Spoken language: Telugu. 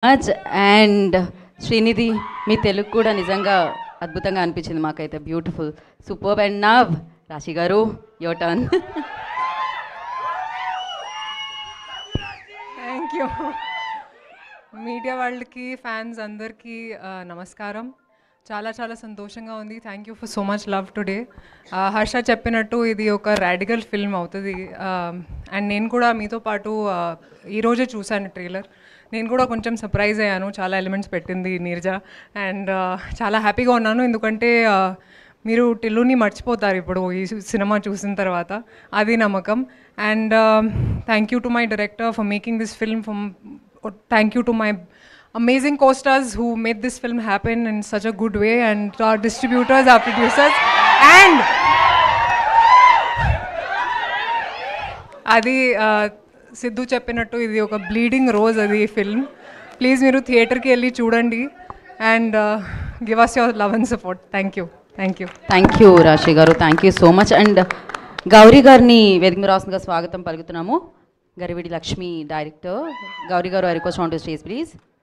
మచ్. అండ్ శ్రీనిధి, మీ తెలుగు కూడా నిజంగా అద్భుతంగా అనిపించింది మాకైతే. Beautiful, super. అండ్ నవ్ రాశి గారు, your turn. Thank you. Media వాళ్ళకి, ఫ్యాన్స్ అందరికీ నమస్కారం. చాలా చాలా సంతోషంగా ఉంది. Thank you for so much love today. Harsha చెప్పినట్టు ఇది ఒక రాడికల్ ఫిల్మ్ అవుతుంది. అండ్ నేను కూడా మీతో పాటు ఈరోజే చూశాను ట్రైలర్. నేను కూడా కొంచెం సర్ప్రైజ్ అయ్యాను, చాలా ఎలిమెంట్స్ పెట్టింది నీరజ. అండ్ చాలా హ్యాపీగా ఉన్నాను, ఎందుకంటే మీరు టిల్లుని మర్చిపోతారు ఇప్పుడు ఈ సినిమా చూసిన తర్వాత, అది నమ్మకం. And thank you to my director for making this film. Thank you to my amazing co-stars who made this film happen in such a good way, and to our distributors, our producers, and అది సిద్ధు చెప్పినట్టు ఇది ఒక బ్లీడింగ్ రోజ్ అది ఫిల్మ్. ప్లీజ్ మీరు థియేటర్కి వెళ్ళి చూడండి and give us your love and support. Thank you. Thank you Rashi garu, thank you so much. And Gauri గారిని వేదిక మీద రాష్ట్రంగా స్వాగతం పలుకుతున్నాము. Garividi Lakshmi director. Gauri garu, I request on to stage please.